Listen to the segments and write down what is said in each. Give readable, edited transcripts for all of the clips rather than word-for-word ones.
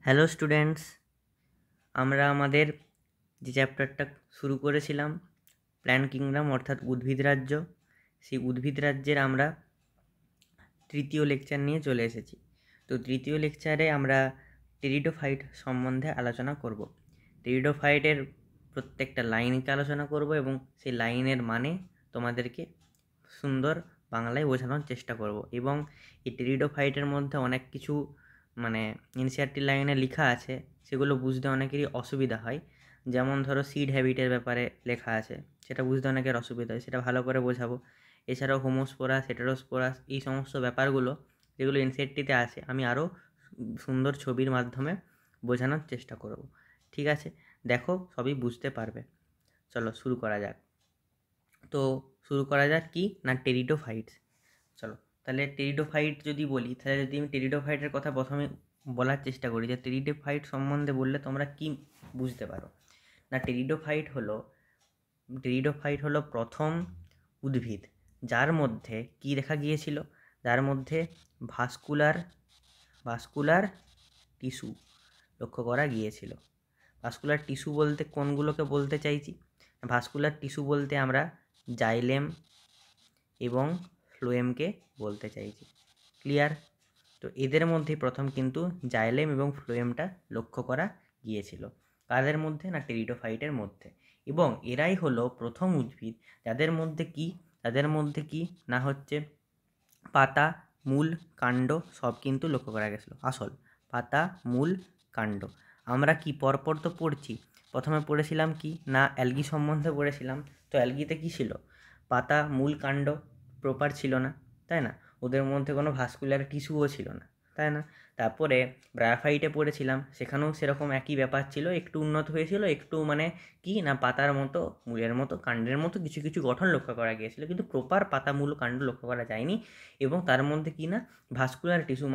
Hello students, আমরা আমাদের যে চ্যাপ্টারটা শুরু করেছিলাম প্ল্যান্ট কিংডম অর্থাৎ উদ্ভিদ রাজ্য, সেই উদ্ভিদ রাজ্যের আমরা তৃতীয় লেকচার নিয়ে চলে এসেছি। তো তৃতীয় লেকচারে আমরা টেরিডোফাইট সম্বন্ধে আলোচনা করব। টেরিডোফাইটের প্রত্যেকটা লাইনকে আলোচনা করব এবং সেই লাইনের মানে তোমাদেরকে সুন্দর বাংলায় বোঝানোর চেষ্টা করব। এবং এই টেরিডোফাইটের মধ্যে অনেক কিছু এনসিইআরটি লাইনে লেখা আছে, সেগুলো বুঝতে অনেকেরই অসুবিধা হয়। যেমন ধরো সিড হ্যাবিটের ব্যাপারে লেখা আছে, সেটা বুঝতে অনেকের অসুবিধা হয়, সেটা ভালো করে বোঝাবো। এছাড়াও হোমোস্পোরাস, হেটেরোস্পোরাস, এই সমস্ত ব্যাপারগুলো যেগুলো এনসিইআরটিতে আছে আমি আরও সুন্দর ছবির মাধ্যমে বোঝানোর চেষ্টা করব। ঠিক আছে, দেখো সবই বুঝতে পারবে। চলো শুরু করা যাক। তো শুরু করা যাক কি না, টেরিডোফাইটস। চলো তাহলে টেরিডোফাইট যদি বলি, তাহলে যদি আমি টেরিডোফাইটের কথা প্রথমে বলার চেষ্টা করি যে টেরিডোফাইট সম্বন্ধে বললে তোমরা কি বুঝতে পারো। না, টেরিডোফাইট হলো প্রথম উদ্ভিদ যার মধ্যে কি দেখা গিয়েছিল, যার মধ্যে ভাস্কুলার টিস্যু লক্ষ্য করা গিয়েছিল। ভাস্কুলার টিস্যু বলতে কোনগুলোকে বলতে চাইছি? ভাস্কুলার টিস্যু বলতে আমরা জাইলেম এবং ফ্লোয়েমকে বলতে চাইছি। ক্লিয়ার? তো এদের মধ্যে প্রথম কিন্তু জাইলেম এবং ফ্লোয়েমটা লক্ষ্য করা গিয়েছিল। কাদের মধ্যে? না, টেরিডোফাইটের মধ্যে। এবং এরাই হলো প্রথম উদ্ভিদ যাদের মধ্যে কি না হচ্ছে পাতা, মূল, কাণ্ড সব কিন্তু লক্ষ্য করা গেছিলো। আসল পাতা, মূল, কাণ্ড। আমরা কি পরপর তো পড়ছি। প্রথমে পড়েছিলাম কি না, অ্যালগি সম্বন্ধে পড়েছিলাম। তো অ্যালগিতে কি ছিল? পাতা, মূল, কাণ্ড প্রপার ছিল না, তাই না? ওদের মধ্যে কোনো ভাস্কুলার টিস্যুও ছিল না, তাই না? তারপরে ব্রায়োফাইটে পড়েছিলাম, সেখানেও সেরকম একই ব্যাপার ছিল, একটু উন্নত হয়েছিল, একটু কি না পাতার মতো, মূলের মতো, কাণ্ডের মতো কিছু কিছু গঠন লক্ষ্য করা গিয়েছিল, কিন্তু প্রপার পাতা, মূল, কাণ্ড লক্ষ্য করা যায়নি। এবং তার মধ্যে কি না ভাস্কুলার টিস্যু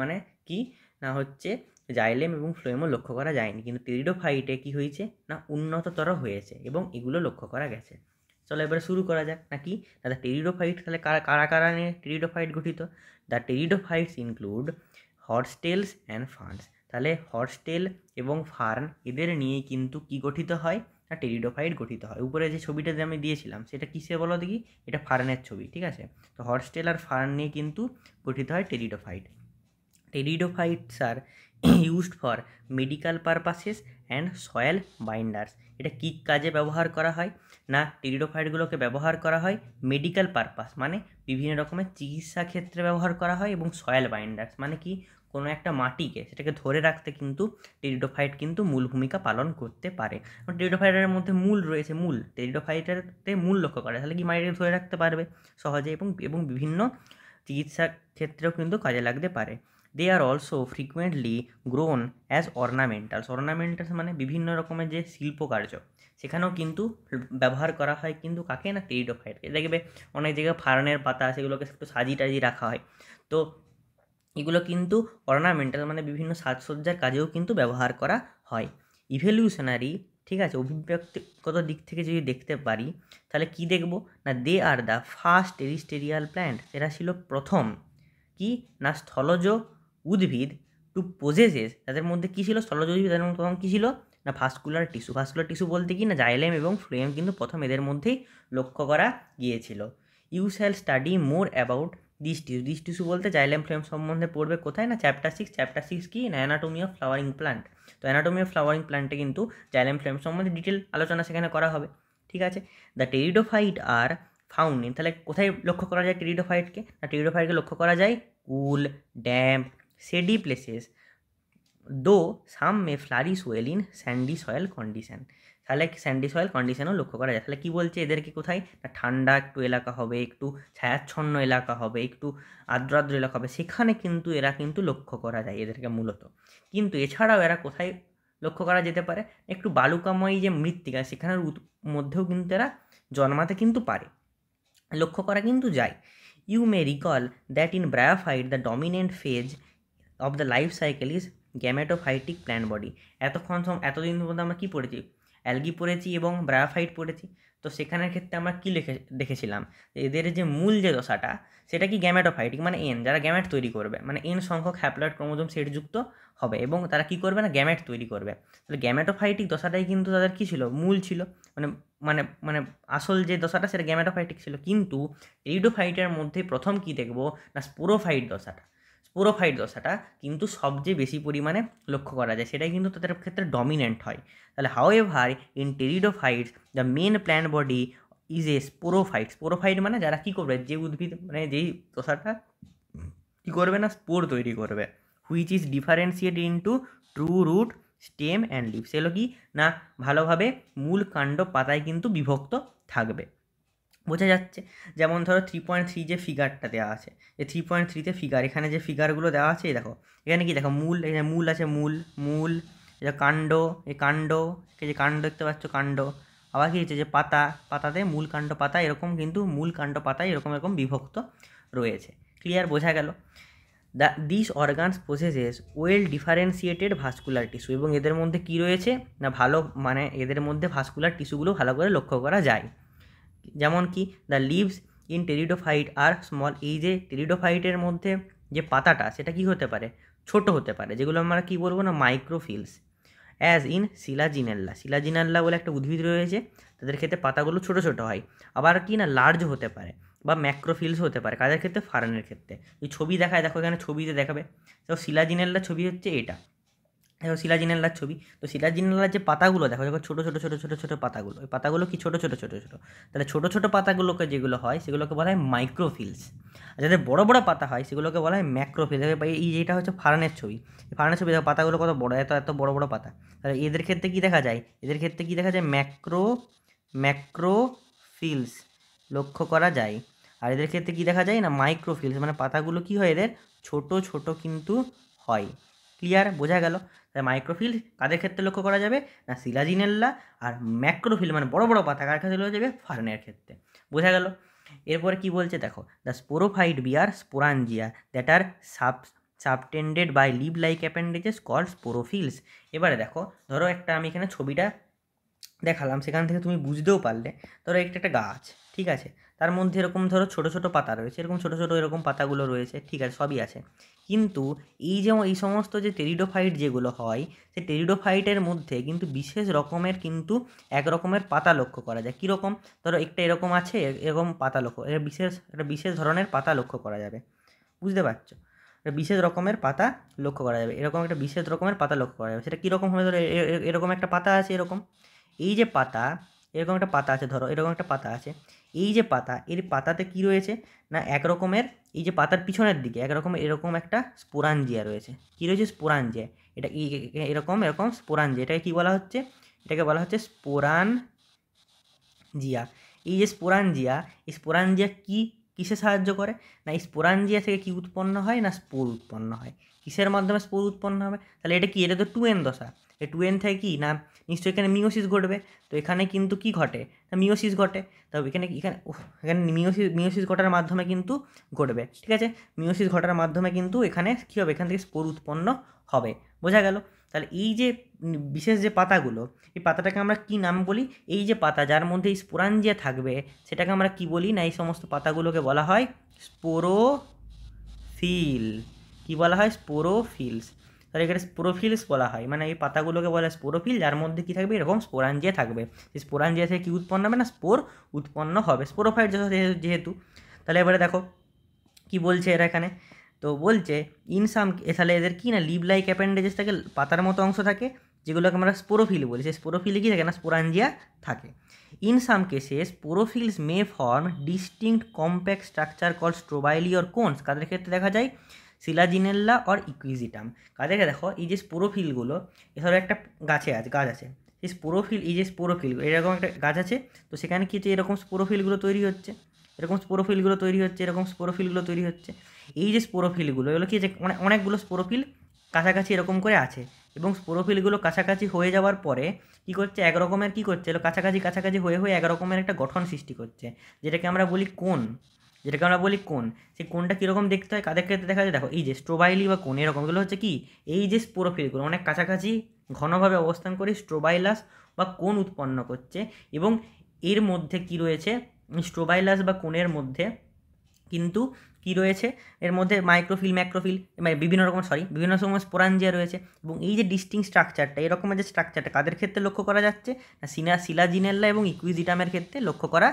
কি না হচ্ছে জাইলেম এবং ফ্লোয়েমও লক্ষ্য করা যায়নি। কিন্তু টেরিডোফাইটে কি হয়েছে না উন্নততর হয়েছে এবং এগুলো লক্ষ্য করা গেছে। চলো এবারে শুরু করা যাক। নাকি দ্য টেরিডোফাইট, তাহলে কারা কারা নিয়ে টেরিডোফাইট গঠিত? The pteridophytes include horsetails and ferns. তাহলে হর্সটেল এবং ফার্ন এদের নিয়ে কিন্তু কি গঠিত হয় না টেরিডোফাইট গঠিত হয়। উপরে যে ছবিটা যে আমি দিয়েছিলাম সেটা কিসে বলো দেখি? এটা ফার্নের ছবি, ঠিক আছে? তো হর্সটেল আর ফার্ন নিয়ে কিন্তু গঠিত হয় pteridophyte. Pteridophytes are used for medical purposes and soil binders. এটা কী কাজে ব্যবহার করা হয় না, টেরিডোফাইটগুলোকে ব্যবহার করা হয় মেডিকেল পারপাস, মানে বিভিন্ন রকমের চিকিৎসা ক্ষেত্রে ব্যবহার করা হয়, এবং সয়েল বাইন্ডার্স মানে কি কোনো একটা মাটিকে সেটাকে ধরে রাখতে কিন্তু টেরিডোফাইট কিন্তু মূল ভূমিকা পালন করতে পারে। টেরিডোফাইটের মধ্যে মূল রয়েছে, মূল টেরিডোফাইটেতে মূল লক্ষ্য করে, তাহলে কি মাটিকে ধরে রাখতে পারবে সহজে, এবং বিভিন্ন চিকিৎসা ক্ষেত্রেও কিন্তু কাজে লাগতে পারে। They are also frequently grown as ornamentals. Ornamentals মানে বিভিন্ন রকমের যে শিল্পকার্য, সেখানেও কিন্তু ব্যবহার করা হয় কিন্তু কাকে না টেরিডোফাইটকে। দেখবে অনেক জায়গায় ফার্নের পাতা সেগুলোকে একটু সাজিয়ে টাজিয়ে রাখা হয়। তো এগুলো কিন্তু অর্নামেন্টাল মানে বিভিন্ন সাজসজ্জার কাজেও কিন্তু ব্যবহার করা হয়। ইভলিউশনারি, ঠিক আছে, অভিব্যক্তিগত দিক থেকে যদি দেখতে পারি তাহলে কি দেখব না, দে আর দ্য ফার্স্ট টেরিস্টেরিয়াল প্ল্যান্ট। এরা ছিল প্রথম কি না স্থলজ উদ্ভিদ টু পোজেসেস। তাদের মধ্যে কী ছিল? স্থলজ উদ্ভিদ। তাদের মধ্যে প্রথম কী ছিল না ভাস্কুলার টিস্যু। ভাস্কুলার টিস্যু বলতে কি না জাইলেম এবং ফ্লোয়েম কিন্তু প্রথম এদের মধ্যেই লক্ষ্য করা গিয়েছিল। You shall study more about this tissue বলতে জাইলেম ফ্লোয়েম সম্বন্ধে পড়বে কোথায় না চ্যাপ্টার 6 কি না অ্যানাটমি অফ ফ্লাওয়ারিং প্ল্যান্ট। তো অ্যানাটমি অফ ফ্লাওয়ারিং প্ল্যান্টে কিন্তু জাইলেম ফ্লোয়েম সম্বন্ধে ডিটেল আলোচনা সেখানে করা হবে, ঠিক আছে? The pteridophyte are found in, তাহলে কোথায় লক্ষ্য করা যায় টেরিডোফাইটকে না টেরিডোফাইটকে লক্ষ্য করা যায় কুল, damp, shady places, though some may flourish well in sandy soil condition. তাহলে স্যান্ডি সয়েল কন্ডিশনও লক্ষ্য করা যায়। তাহলে কী বলছে এদেরকে কোথায় না ঠান্ডা একটু এলাকা হবে, একটু ছায়াচ্ছন্ন এলাকা হবে, একটু আর্দ্র এলাকা হবে, সেখানে কিন্তু এরা কিন্তু লক্ষ্য করা যায় এদেরকে মূলত। কিন্তু এছাড়াও এরা কোথায় লক্ষ্য করা যেতে পারে? একটু বালুকাময়ী যে মৃত্তিকা সেখানের মধ্যেও কিন্তু এরা জন্মাতে কিন্তু পারে, লক্ষ্য করা কিন্তু যায়। You may recall that in bryophyte the dominant phase of the life cycle is gametophytic plant body. এতদিন পর্যন্ত আমরা কী পড়েছি? অ্যালগি পড়েছি এবং ব্রায়োফাইট পড়েছি। তো সেখানের ক্ষেত্রে আমরা কী দেখেছিলাম, এদের যে মূল যে দশাটা সেটা কি গ্যামেটোফাইটিক, মানে এন, যারা গ্যামেট তৈরি করবে, মানে এন সংখ্যক হ্যাপ্লয়েড ক্রোমোজোম সেটযুক্ত হবে এবং তারা কি করবে না গ্যামেট তৈরি করবে। তাহলে গ্যামেটোফাইটিক দশাটাই কিন্তু তাদের কী ছিল, মূল ছিল, মানে মানে মানে আসল যে দশাটা সেটা গ্যামেটোফাইটিক ছিল। কিন্তু টেরিডোফাইটের মধ্যে প্রথম কি দেখব না স্পোরোফাইট দশাটা। স্পোরোফাইট দশাটা কিন্তু সবচেয়ে বেশি পরিমাণে লক্ষ্য করা যায়, সেটাই কিন্তু তাদের ক্ষেত্রে ডমিনেন্ট হয়। তাহলে however in pteridophytes the main plant body is a sporophyte. Sporophyte মানে যারা কী করবে, যে উদ্ভিদ মানে যেই দশাটা কী করবে না স্পোর তৈরি করবে, which is differentiate into true root, stem and leaves. এগুলো কি না ভালোভাবে মূল কাণ্ড পাতায় কিন্তু বিভক্ত থাকবে। বোঝা যাচ্ছে? যেমন ধরো 3.3 যে ফিগারটা দেওয়া আছে, এই 3.3তে ফিগার, এখানে যে ফিগারগুলো দেওয়া আছে দেখো, এখানে কি দেখো মূল, এখানে মূল আছে, মূল এটা কাণ্ড, এই কাণ্ড, এই যে কাণ্ড দেখতে পাচ্ছ কাণ্ড, আবার কি হচ্ছে যে পাতাতে মূল কাণ্ড পাতা, এরকম কিন্তু মূল কাণ্ড পাতায় এরকম বিভক্ত রয়েছে। ক্লিয়ার? বোঝা গেল? This organs processes well differentiated vascular tissue, এবং এদের মধ্যে কি রয়েছে না ভালো, মানে এদের মধ্যে ভাস্কুলার টিস্যুগুলো ভালো করে লক্ষ্য করা যায়। যেমন কি the leaves in pteridophyte are small, এই যে টেরিডোফাইটের মধ্যে যে পাতাটা সেটা কি হতে পারে, ছোট হতে পারে, যেগুলো আমরা কি বলবো না মাইক্রোফিলস। অ্যাজ ইন শিলাজিনেল্লা, শিলাজিনেল্লা বলে একটা উদ্ভিদ রয়েছে, তাদের ক্ষেত্রে পাতাগুলো ছোট ছোট হয়। আবার কি না লার্জ হতে পারে বা ম্যাক্রোফিলস হতে পারে, কাদের ক্ষেত্রে, ফার্নের ক্ষেত্রে। এই ছবি দেখায়, দেখো এখানে ছবিতে দেখাবে, তো শিলাজিনেল্লার ছবি হচ্ছে এটা, দেখো শিলাজিনেল্লার ছবি। তো শিলাজিনেল্লার যে পাতাগুলো দেখো, দেখো ছোটো ছোটো ছোটো ছোটো ছোটো পাতাগুলো, ওই পাতাগুলো কি ছোটো ছোটো ছোটো ছোটো, তাহলে ছোটো ছোটো পাতাগুলোকে যেগুলো হয় সেগুলোকে বলা হয় মাইক্রোফিলস, আর যাদের বড়ো বড়ো পাতা হয় সেগুলোকে বলা হয় ম্যাক্রোফিলস। এই যেটা হচ্ছে ফার্নের ছবি, এই ফার্নের ছবি দেখো পাতাগুলো কত বড়ো, এত এত বড়ো বড়ো পাতা। তাহলে এদের ক্ষেত্রে কী দেখা যায়, এদের ক্ষেত্রে কী দেখা যায় ম্যাক্রোফিলস লক্ষ্য করা যায়। আর এদের ক্ষেত্রে কী দেখা যায় না মাইক্রোফিলস, মানে পাতাগুলো কী হয় এদের ছোট ছোট কিন্তু হয়। ক্লিয়ার? বোঝা গেল? তাই মাইক্রোফিল কাদের ক্ষেত্রে লক্ষ্য করা যাবে না শিলাজিনেল্লা, আর ম্যাক্রোফিল মানে বড় বড় পাতা কার ক্ষেত্রে লক্ষ্য যাবে, ফার্নের ক্ষেত্রে। বোঝা গেল? এরপরে কি বলছে দেখো, the sporophyte bear sporangia that are subtended by leaf like appendages called sporophylls. এবারে দেখো, ধরো একটা আমি এখানে ছবিটা দেখালাম, সেখান থেকে তুমি বুঝতেও পারলে, ধরো একটা গাছ, ঠিক আছে, তার মধ্যে এরকম ধরো ছোটো ছোটো পাতা রয়েছে, এরকম ছোটো ছোটো এরকম পাতাগুলো রয়েছে, ঠিক আছে, সবই আছে। কিন্তু এই সমস্ত যে টেরিডোফাইট যেগুলো হয়, সেই টেরিডোফাইটের মধ্যে কিন্তু বিশেষ রকমের কিন্তু এক রকমের পাতা লক্ষ্য করা যায়। কীরকম? ধরো একটা এরকম আছে, এরকম পাতা একটা বিশেষ ধরনের পাতা লক্ষ্য করা যাবে। বুঝতে পারছো? একটা বিশেষ রকমের পাতা লক্ষ্য করা যাবে, এরকম একটা বিশেষ রকমের পাতা লক্ষ্য করা যাবে। সেটা কীরকম হবে? ধরো এরকম একটা পাতা আছে, এরকম এই যে পাতা, এরকম একটা পাতা আছে, ধরো এরকম একটা পাতা আছে, এই যে পাতা, এর পাতাতে কি রয়েছে না এক রকমের, এই যে পাতার পিছনের দিকে একরকমের এরকম একটা স্পোরাঞ্জিয়া রয়েছে। কী রয়েছে? স্পোরাঞ্জিয়া। এটা এরকম স্পোরাঞ্জিয়া, এটাকে কী বলা হচ্ছে? এটাকে বলা হচ্ছে স্পোরাঞ্জিয়া। এই যে স্পোরাঞ্জিয়া, এই স্পোরাঞ্জিয়া কিসে সাহায্য করে না, এই স্পোরাঞ্জিয়া থেকে কি উৎপন্ন হয় না স্পোর উৎপন্ন হয়। কিসের মাধ্যমে স্পোর উৎপন্ন হবে? তাহলে এটা কি, এটা তো 2n দশা, এই 2n থেকে কি না নিশ্চয়ই এখানে মিওসিস ঘটবে। তো এখানে কিন্তু কি ঘটে না মিওসিস ঘটে, তবে এখানে মিওসিস ঘটার মাধ্যমে কিন্তু ঘটবে, ঠিক আছে, মিওসিস ঘটার মাধ্যমে কিন্তু এখানে কী হবে, এখান থেকে স্পোর উৎপন্ন হবে। বোঝা গেল? তাহলে এই যে বিশেষ যে পাতাগুলো, এই পাতাটাকে আমরা কি নাম বলি? এই যে পাতা যার মধ্যে এই স্পোরাঞ্জিয়া থাকবে সেটাকে আমরা কি বলি না, এই সমস্ত পাতাগুলোকে বলা হয় স্পোরোফিল। কি বলা হয়? স্পোরোফিলস। তাহলে এখানে স্পোরোফিলস বলা হয়, মানে এই পাতাগুলোকে বলা হয় স্পোরোফিল, যার মধ্যে কী থাকবে, এরকম স্পোরাঞ্জিয়া থাকবে। সেই স্পোরাঞ্জিয়া থেকে কী উৎপন্ন হবে না স্পোর উৎপন্ন হবে, স্পোরোফাইট যেহেতু। তাহলে এবারে দেখো কি বলছে এরা এখানে, তো বলছে ইনসাম, তাহলে এদের কি না লিভ লাইক অ্যাপেন্ডেজেস থাকে, পাতার মতো অংশ থাকে, যেগুলোকে আমরা স্পোরোফিল বলি। সেই স্পোরোফিলে কি থাকে না স্পোরাঞ্জিয়া থাকে। In some cases sporophylls may form distinct compact structure call strobili or cones. কাদের ক্ষেত্রে দেখা যায়? Selaginella or Equisetum. কাদেরকে দেখো, এই যে স্পোরোফিলগুলো, এছাড়াও একটা গাছ আছে, এই স্পোরোফিল, এই যে স্পোরোফিল এরকম একটা গাছ আছে, তো সেখানে কি হচ্ছে, এরকম স্পোরোফিলগুলো তৈরি হচ্ছে, এরকম স্পোরোফিলগুলো তৈরি হচ্ছে। এই যে স্পোরোফিলগুলো, এগুলো কি যে অনেকগুলো স্পোরোফিল কাছাকাছি এরকম করে আছে, এবং স্পোরোফিলগুলো কাছাকাছি হয়ে যাওয়ার পরে কী করছে, এক রকমের কী করছে, এগুলো কাছাকাছি হয়ে এক রকমের একটা গঠন সৃষ্টি করছে, যেটাকে আমরা বলি কোন। সেই কোনটা কীরকম দেখতে হয়, কাদের ক্ষেত্রে দেখা যায়? দেখো এই যে স্ট্রোবাইলি বা কোন, এরকমগুলো হচ্ছে কি এই যে স্পোরোফিলগুলো অনেক কাছাকাছি ঘনভাবে অবস্থান করে স্ট্রোবাইলাস বা কোন উৎপন্ন করছে, এবং এর মধ্যে কি রয়েছে, স্ট্রোবাইলাস বা কোণের মধ্যে কিন্তু কি রয়েছে, এর মধ্যে মাইক্রোফিল ম্যাক্রোফিল মানে বিভিন্ন রকম স্পোরাঞ্জিয়া রয়েছে। এবং এই যে ডিস্টিংক্ট স্ট্রাকচারটা, এরকমের যে স্ট্রাকচারটা কাদের ক্ষেত্রে লক্ষ্য করা যাচ্ছে না শিলাজিনেল্লা এবং ইকুইজিটামের ক্ষেত্রে লক্ষ্য করা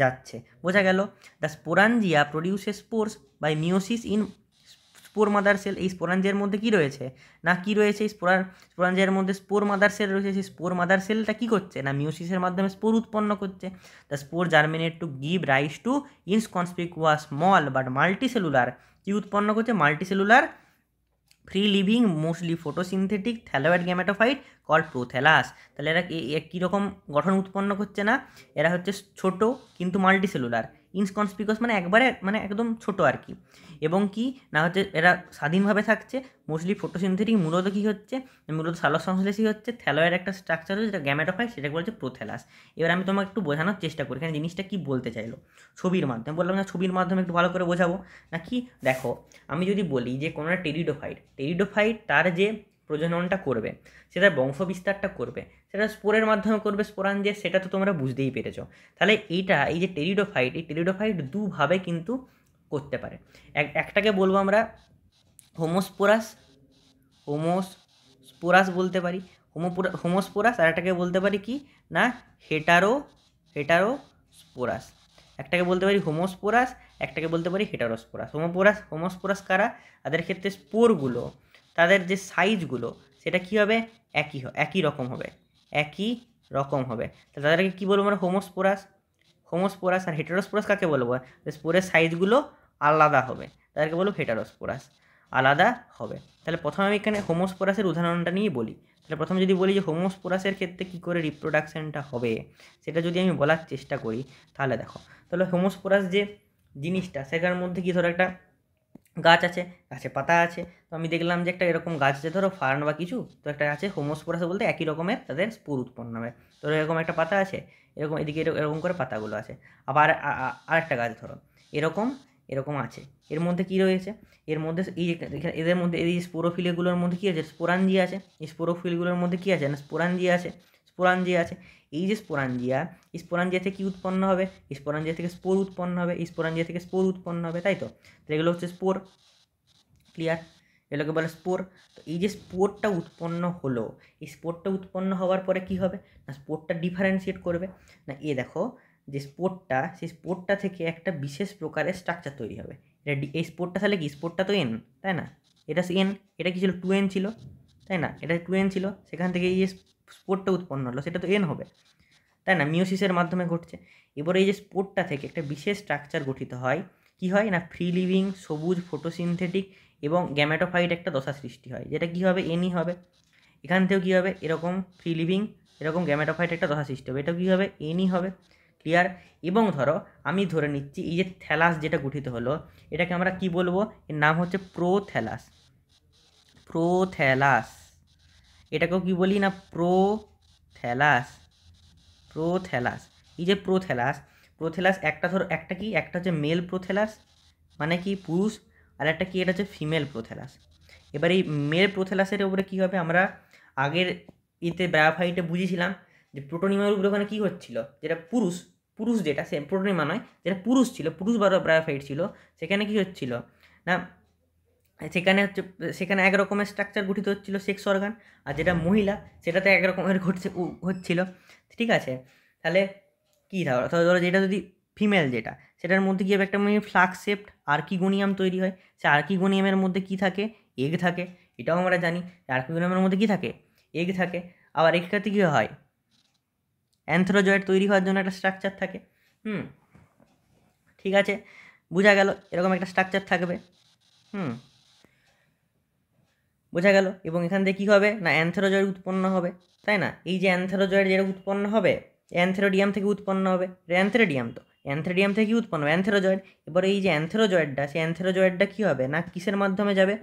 যাচ্ছে। বোঝা গেল। The sporangia produces spores by meiosis in spore mother cell. এই স্পোরাঞ্জিয়ার মধ্যে কি রয়েছে না কি রয়েছে, এই স্পোরাঞ্জিয়ার মধ্যে স্পোর মাদার সেল রয়েছে। সেই স্পোর মাদার সেলটা কী করছে না মিওসিসের মাধ্যমে স্পোর উৎপন্ন করছে। The spore germinate to give rise to inconspicuous small but multicellular, কি উৎপন্ন করছে multicellular free living mostly photosynthetic thalloid gametophyte called prothallus. তাহলে এরা কীরকম গঠন উৎপন্ন করছে না, এরা হচ্ছে ছোট কিন্তু মাল্টিসেলুলার, ইনকনসপিকুয়াস মানে একবারে মানে একদম ছোট আর কি, এবং কি না হচ্ছে এরা স্বাধীনভাবে থাকছে, মোস্টলি ফটোসিনথেটিক, মূলত কী হচ্ছে মূলত সালোক সংশ্লেষই হচ্ছে, থ্যালোয়েড একটা স্ট্রাকচার হচ্ছে যেটা গ্যামেটোফাইট, সেটাকে বলছে প্রোথ্যালাস। এবার আমি তোমাকে একটু বোঝানোর চেষ্টা করি এখানে জিনিসটা কী বলতে চাইলো ছবির মাধ্যমে। বললাম না ছবির মাধ্যমে একটু ভালো করে বোঝাবো না কি। দেখো আমি যদি বলি যে কোনো একটা টেরিডোফাইট তার যে প্রজননটা করবে, সেটার বংশ বিস্তারটা করবে, সেটা স্পোরের মাধ্যমে করবে স্পোরাঞ্জিয়া, সেটা তো তোমরা বুঝতেই পেরেছ। তাহলে এই যে টেরিডোফাইট দুভাবে কিন্তু করতে পারে। একটাকে বলবো আমরা হোমোস্পোরাস বলতে পারি, হোমোস্পোরাস, আর একটাকে বলতে পারি কি না হেটারোস্পোরাস। একটাকে বলতে পারি হোমোস্পোরাস, একটাকে বলতে পারি হেটারোস্পোরাস। হোমোস্পোরাস কারা, তাদের ক্ষেত্রে স্পোরগুলো তাদের যে সাইজগুলো সেটা কী হবে একই রকম হবে। তাহলে তাদেরকে কী বলবো আমরা হোমোস্পোরাস। আর হেটারোস্পোরাস কাকে বলবো, স্পোরের সাইজগুলো আলাদা হবে, তাদেরকে বলবো হেটারোস্পোরাস, আলাদা হবে। তাহলে প্রথমে আমি এখানে হোমোস্পোরাসের উদাহরণটা নিয়ে বলি। তাহলে প্রথমে যদি বলি যে হোমোস্পোরাসের ক্ষেত্রে কী করে রিপ্রোডাকশানটা হবে, সেটা যদি আমি বলার চেষ্টা করি, তাহলে দেখো তাহলে হোমোস্পোরাস যে জিনিসটা, সেটার মধ্যে কি ধরো একটা গাছ আছে, গাছে পাতা আছে, তো আমি দেখলাম যে একটা এরকম গাছ আছে ধরো ফার্ন বা কিছু, তো একটা আছে হোমোস্পোরাস বলতে একই রকমের তাদের স্পোর উৎপন্ন হবে। ধরো এরকম একটা পাতা আছে, এরকম এদিকে এরকম করে পাতাগুলো আছে, আবার আরেকটা গাছ ধরো এরকম আছে, এর মধ্যে কি রয়েছে, এর মধ্যে এদের মধ্যে এই স্পোরোফিলগুলোর মধ্যে কী আছে, স্পোরাঞ্জিয়া আছে। এই স্পোরোফিলগুলোর মধ্যে কী আছে না স্পোরাঞ্জিয়া আছে। এই যে স্পোরাঞ্জিয়া থেকে কী উৎপন্ন হবে, স্পোরাঞ্জিয়া থেকে স্পোর উৎপন্ন হবে, স্পোরাঞ্জিয়া থেকে স্পোর উৎপন্ন হবে, তাই তো। এগুলো হচ্ছে স্পোর, ক্লিয়ার, এগুলোকে বলে স্পোর। তো এই যে স্পোরটা উৎপন্ন হলো, এই স্পোরটা উৎপন্ন হওয়ার পরে কি হবে না স্পোরটা ডিফারেন্সিয়েট করবে না, দেখো যে সেই স্পোরটা থেকে একটা বিশেষ প্রকারের স্ট্রাকচার তৈরি হবে। এই স্পোরটা তাহলে কি, স্পোরটা তো এন, তাই না, এটা এন, এটা কি ছিল 2n ছিল, তাই না, এটা 2n ছিল, সেখান থেকে এই যে স্পোরটা উৎপন্ন হলো সেটা তো এন হবে, তাই না, মিওসিসের মাধ্যমে ঘটছে। এবার এই যে স্পোরটা থেকে একটা বিশেষ স্ট্রাকচার গঠিত হয়, কি হয় না ফ্রি লিভিং সবুজ ফটোসিনথেটিক এবং গ্যামেটোফাইট একটা দশা সৃষ্টি হয়, যেটা কী হবে এনই হবে। এখান থেকেও কী হবে এরকম ফ্রি লিভিং এরকম গ্যামেটোফাইট একটা দশা সৃষ্টি হবে, এটা কী হবে এনই হবে, ক্লিয়ার। এবং ধরো আমি ধরে নিচ্ছি এই যে থ্যালাস যেটা গঠিত হলো, এটাকে আমরা কি বলবো, এর নাম হচ্ছে প্রোথ্যালাস। এটাকেও কি বলি না প্রোথ্যালাস। এই যে প্রোথ্যালাস একটা ধরো একটা হচ্ছে মেল প্রোথ্যালাস মানে কি পুরুষ, আর একটা কি এটা হচ্ছে ফিমেল প্রোথ্যালাস। এবার এই মেল প্রোথ্যালাসের উপরে কী হবে, আমরা আগের ব্রায়োফাইটে বুঝেছিলাম যে প্রোটোনিমার উপরে ওখানে কী হচ্ছিল, যেটা পুরুষ যেটা সে প্রোটোনিমা নয়, যেটা পুরুষ ছিল, পুরুষ ব্রায়োফাইট ছিল, সেখানে কী হচ্ছিল না সেখানে এক রকমের স্ট্রাকচার গঠিত হচ্ছিল সেক্স অর্গান, আর যেটা মহিলা সেটাতে এক রকমের হচ্ছিল, ঠিক আছে। তাহলে কী ধরো যেটা যদি ফিমেল যেটা, সেটার মধ্যে কী হবে একটা ফ্লাক্স শেপড আর্কিগোনিয়াম তৈরি হয়, সে আর্কিগোনিয়ামের মধ্যে কী থাকে এগ থাকে, এটাও আমরা জানি আর্কিগোনিয়ামের মধ্যে কী থাকে এগ থাকে। আবার এগ ক্ষেত্রে কী হয় অ্যানথ্রোজয়েড তৈরি হওয়ার জন্য একটা স্ট্রাকচার থাকে, ঠিক আছে, বোঝা গেল এরকম একটা স্ট্রাকচার থাকবে, বোঝা গেল। এবং এখান থেকে কী হবে না অ্যানথ্রোজয়েড উৎপন্ন হবে, তাই না। এই যে অ্যানথ্রোজয়েড যেটা উৎপন্ন হবে অ্যানথ্রোডিয়াম থেকে উৎপন্ন হবে, অ্যানথ্রোডিয়াম থেকে কী উৎপন্ন হবে অ্যানথ্রোজয়েড। এবার এই যে অ্যানথ্রোজয়েডটা, সেই অ্যানথ্রোজয়েডটা কী হবে না কিসের মাধ্যমে যাবে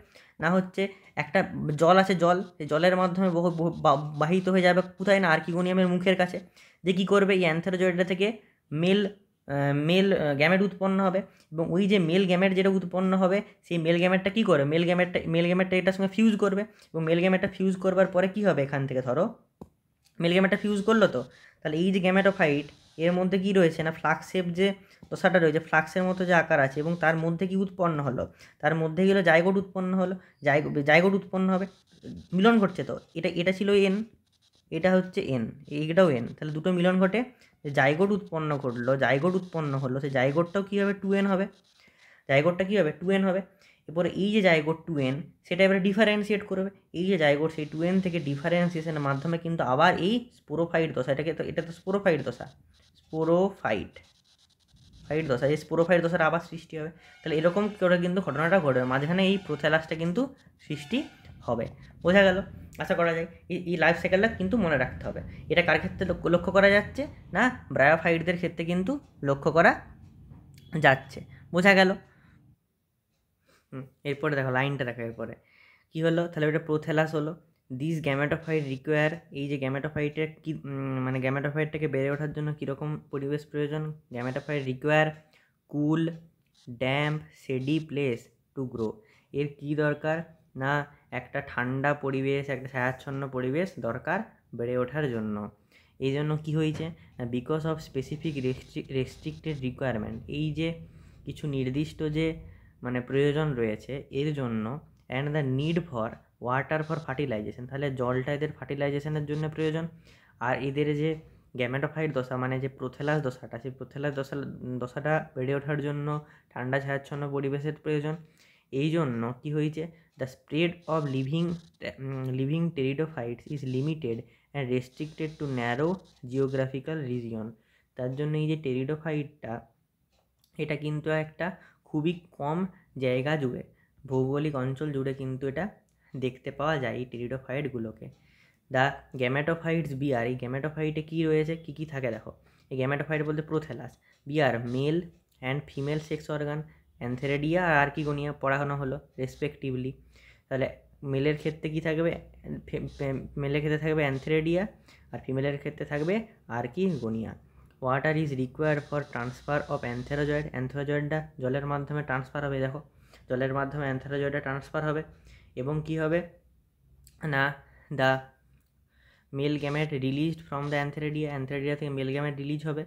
না হচ্ছে একটা জল আছে, সেই জলের মাধ্যমে বাহিত হয়ে যাবে কোথায় না আর্কিগোনিয়ামের মুখের কাছে, যে কী করবে এই অ্যানথ্রোজয়েডটা থেকে মেল গ্যামেট উৎপন্ন হবে। এবং ওই যে মেল গ্যামেট যেটা উৎপন্ন হবে, সেই মেল গ্যামেটটা কী করে মেল গ্যামেটটা এটার সঙ্গে ফিউজ করবে, এবং মেল গ্যামেটটা ফিউজ করবার পরে কী হবে এখান থেকে ধরো মেল গ্যামেটটা ফিউজ করলো, তো তাহলে এই যে গ্যামেটোফাইট এর মধ্যে কি রয়েছে না, ফ্লাক্সের যে দশাটা রয়েছে, ফ্লাক্সের মতো যে আকার আছে, এবং তার মধ্যে কি উৎপন্ন হলো, তার মধ্যে গেলো জাইগোট উৎপন্ন হলো, জাইগোট উৎপন্ন হবে, মিলন ঘটছে। তো এটা ছিল এন, এটা হচ্ছে এন, এইটাও এন, তাহলে দুটো মিলন ঘটে, জাইগোট উৎপন্ন ঘটলো, জাইগোট উৎপন্ন হলো, সেই জাইগোটটাও কী হবে, 2n হবে, জাইগোটটা কী হবে, 2n হবে। এরপরে এই যে জাইগোট 2n, সেটা এবারে ডিফারেন্সিয়েট করবে, এই যে জাইগোট সেই 2n থেকে ডিফারেন্সিয়েশনের মাধ্যমে কিন্তু আবার এই স্পোরোফাইট দশা, এটাকে তো, এটা তো স্পোরোফাইট দশা, স্পোরোফাইট দশা, এই স্পোরোফাইট দশার আবার সৃষ্টি হবে। তাহলে এরকম করে কিন্তু ঘটনাটা ঘটবে, মাঝখানে এই প্রোথ্যালাসটা কিন্তু সৃষ্টি হবে। বোঝা গেল, আশা করা যায়। এই লাইফ সাইকেলটা কিন্তু মনে রাখতে হবে। এটা কার ক্ষেত্রে লক্ষ্য করা যাচ্ছে না, ব্রায়োফাইটদের ক্ষেত্রে কিন্তু লক্ষ্য করা যাচ্ছে। বোঝা গেল। এরপরে দেখো লাইনটা দেখো, এরপরে কী হলো, তাহলে এটা প্রোথ্যালাস হলো। দিস গ্যামেটোফাইট রিকোয়ার, এই যে গ্যামেটোফাইটের কি মানে গ্যামেটোফাইটটাকে বেড়ে ওঠার জন্য কীরকম পরিবেশ প্রয়োজন, gametophyte require cool damp সেডি place to grow. এর কী দরকার না, একটা ঠান্ডা পরিবেশ, একটা ছায়াচ্ছন্ন পরিবেশ দরকার বেড়ে ওঠার জন্য। এই জন্য কী হয়েছে, because of specific restricted requirement, এই যে কিছু নির্দিষ্ট যে মানে প্রয়োজন রয়েছে এর জন্য, and the need for water for fertilization, তাহলে জলটা এদের ফার্টিলাইজেশনের জন্য প্রয়োজন। আর এদের যে গ্যামেটোফাইট দশা মানে যে প্রোথ্যালাস দশাটা, সেই প্রোথ্যালাস দশাটা বেড়ে ওঠার জন্য ঠান্ডা ছায়াচ্ছন্ন পরিবেশের প্রয়োজন। এই জন্য কী হয়েছে, the spread of living pteridophytes is limited and restricted two narrow geographical region. তার জন্য এই যে টেরিডোফাইটটা, এটা কিন্তু একটা খুবই কম জায়গা জুড়ে, ভৌগোলিক অঞ্চল জুড়ে কিন্তু এটা দেখতে পাওয়া যায় এই টেরিডোফাইটগুলোকে। দ্য গ্যামেটোফাইটস বিয়ার, এই গ্যামেটোফাইটে কী রয়েছে, কী কী থাকে দেখো। এই গ্যামেটোফাইট বলতে prothallus, bear male and female sex organ, antheridia আর আর্কিগোনিয়া পড়ানো হলো রেসপেক্টিভলি। তাহলে মেলের ক্ষেত্রে কী থাকবে, মেলের ক্ষেত্রে থাকবে অ্যানথেরেডিয়া, আর ফিমেলের ক্ষেত্রে থাকবে archegonia. Water is required for transfer of antherozoid, অ্যানথেরোজয়েডটা জলের মাধ্যমে ট্রান্সফার হবে, দেখো জলের মাধ্যমে অ্যানথেরোজয়েডটা ট্রান্সফার হবে। এবং কি হবে না, the male gamete released from the antheridia, antheridia থেকে মেল গ্যামেট রিলিজ হবে,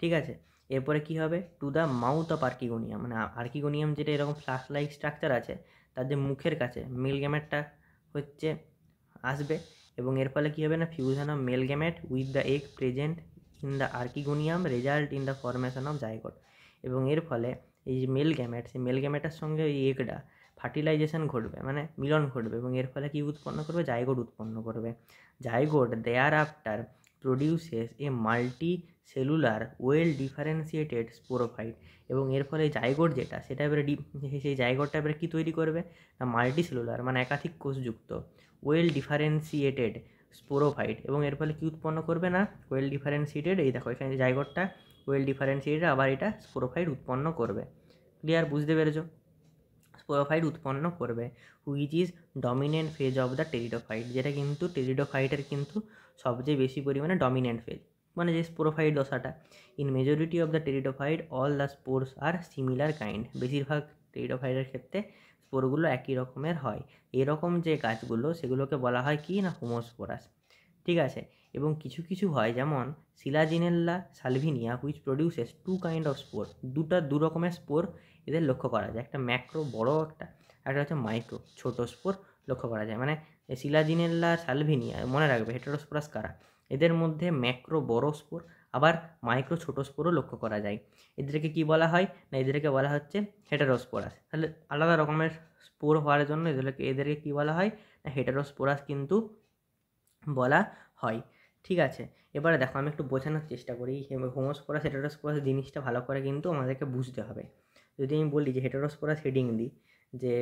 ঠিক আছে। এরপরে কি হবে, to the mouth of archegonium, মানে আর্কিগোনিয়াম যেটা এরকম ফ্লাস্ক লাইক স্ট্রাকচার আছে, তার যে মুখের কাছে মেল গ্যামেটটা হচ্ছে আসবে, এবং এর ফলে কী হবে না, fusion of male gamete with the egg present in the archegonium result in the formation of zygote. এবং এর ফলে এই যে মেল গ্যামেট, সেই মেল গ্যামেটের সঙ্গে এই এগটা ফার্টিলাইজেশন ঘটবে, মানে মিলন ঘটবে, এবং এর ফলে কী উৎপন্ন করবে, জাইগোট উৎপন্ন করবে। Zygote thereafter produces a multicellular well differentiated sporophyte, এবং এর ফলে জাইগোট যেটা, সেটা এবারে সেই জাইগোটটা এবারে কী তৈরি করবে না, মাল্টি সেলুলার মানে একাধিক কোষযুক্ত ওয়েল ডিফারেন্সিয়েটেড স্পোরোফাইট, এবং এর ফলে কী উৎপন্ন করবে না, ওয়েল ডিফারেন্সিয়েটেড, এই দেখো এখানে জাইগোটটা ওয়েল ডিফারেন্সিয়েটেড, আবার এটা স্পোরোফাইট উৎপন্ন করবে। ক্লিয়ার, বুঝতে পেরেছো, স্পোরোফাইট উৎপন্ন করবে, which is dominant phase of the pteridophyte, যেটা কিন্তু টেরিডোফাইটের কিন্তু সবচেয়ে বেশি পরিমাণে ডমিনেন্ট ফেজ, মানে যে স্পোরোফাইট দশাটা। In majority of the pteridophyte all the spores are similar kind, বেশিরভাগ টেরিডোফাইটের ক্ষেত্রে স্পোরগুলো একই রকমের হয়। এরকম যে গাছগুলো সেগুলোকে বলা হয় কি না, হোমোস্পোরাস, ঠিক আছে। এবং কিছু কিছু হয় যেমন Selaginella Salvinia which produces two kind of spore, দু রকমের স্পোর এদের লক্ষ্য করা যায়, একটা ম্যাক্রো বড় একটা হচ্ছে মাইক্রো ছোট স্পোর লক্ষ্য করা যায়। মানে সিলাজিনেল্লা সালভিনিয়া, মনে রাখবে হেটেরোস্পোরাস কারা, এদের মধ্যে ম্যাক্রো বড় স্পোর আবার মাইক্রো ছোট স্পোরও লক্ষ্য করা যায়। এদেরকে কি বলা হয় না, এদেরকে বলা হচ্ছে হেটেরোস্পোরাস। তাহলে আলাদা রকমের স্পোর হওয়ার জন্য এদেরকে কী বলা হয় না, হেটেরোস্পোরাস কিন্তু বলা হয়, ঠিক আছে। এবারে দেখো আমি একটু বোঝানোর চেষ্টা করি, হোমোস্পোরাস হেটেরোস্পোরাস জিনিসটা ভালো করে কিন্তু আমাদেরকে বুঝতে হবে। যদি আমি বলি যে হেটেরোস্পোরাস হেডিং দিই যে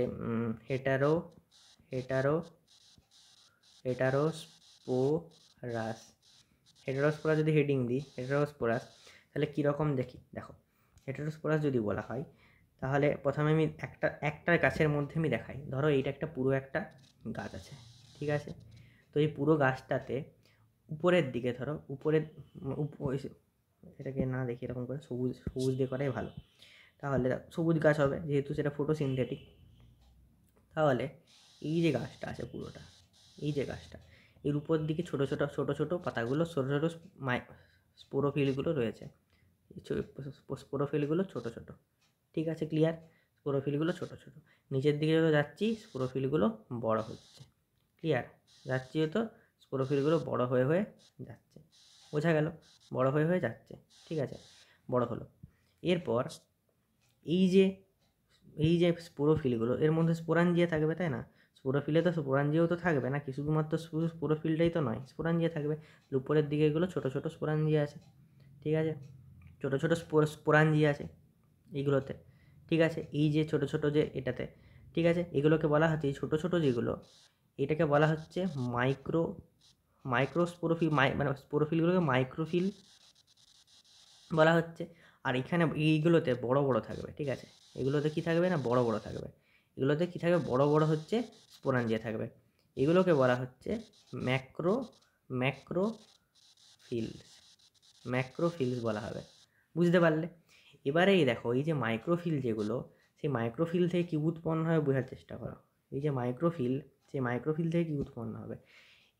হেটেরোস্পোরাস যদি হেডিং দিই হেটেরোস্পোরাস, তাহলে কীরকম দেখি, দেখো হেটেরোস্পোরাস যদি বলা হয় তাহলে প্রথমে আমি একটা গাছের মধ্যে আমি দেখাই, ধরো এইটা একটা পুরো একটা গাছ আছে, ঠিক আছে। তো এই পুরো গাছটাতে উপরের দিকে ধরো এটাকে না দেখি এরকম করে সবুজ দিয়ে করাই ভালো, তাহলে সবুজ গাছ হবে যেহেতু সেটা ফটোসিনথেটিক। তাহলে এই যে গাছটা আছে পুরোটা, এই যে গাছটা, এর উপর দিকে ছোটো ছোটো পাতাগুলো ছোটো ছোটো স্পোরোফিলগুলো রয়েছে। স্পোরোফিলগুলো ছোট ছোট, ঠিক আছে, ক্লিয়ার? স্পোরোফিলগুলো ছোট ছোট, নিচের দিকে যত যাচ্ছি স্পোরোফিলগুলো বড় হচ্ছে, ক্লিয়ার? যাচ্ছি তো স্পোরোফিলগুলো বড় হয়ে হয়ে যাচ্ছে, বোঝা গেল? বড় হয়ে হয়ে যাচ্ছে, ঠিক আছে, বড় হলো। এরপর এই যে স্পোরোফিলগুলো, এর মধ্যে স্পোরাঞ্জিয়া থাকবে, তাই না? স্পোরোফিলে তো স্পোরাঞ্জিয়াও তো থাকবে না, কি শুধুমাত্র শুধু স্পোরোফিলটাই তো নয়, স্পোরাঞ্জিয়া থাকবে। উপরের দিকে এগুলো ছোটো ছোটো স্পোরাঞ্জিয়া আছে, ঠিক আছে, ছোটো ছোটো স্পোরাঞ্জিয়া আছে এইগুলোতে, ঠিক আছে। এই যে ছোটো ছোটো যে এটাতে, ঠিক আছে, এগুলোকে বলা হচ্ছে, এই ছোটো ছোটো যেগুলো, এটাকে বলা হচ্ছে মাইক্রোস্পোরোফিল, মানে স্পোরোফিলগুলোকে মাইক্রোফিল বলা হচ্ছে। আর এখানে এইগুলোতে বড় বড় থাকবে, ঠিক আছে, এগুলোতে কি থাকবে না, বড় বড় থাকবে। এগুলোতে কি থাকবে, বড় বড় হচ্ছে স্পোরাঞ্জিয়া থাকবে। এগুলোকে বলা হচ্ছে ম্যাক্রোফিলস বলা হবে, বুঝতে পারলে? এবারে এই দেখো, এই যে মাইক্রোফিল যেগুলো, সেই মাইক্রোফিল থেকে কী উৎপন্ন হবে বোঝার চেষ্টা করো। এই যে মাইক্রোফিল, সেই মাইক্রোফিল থেকে কী উৎপন্ন হবে,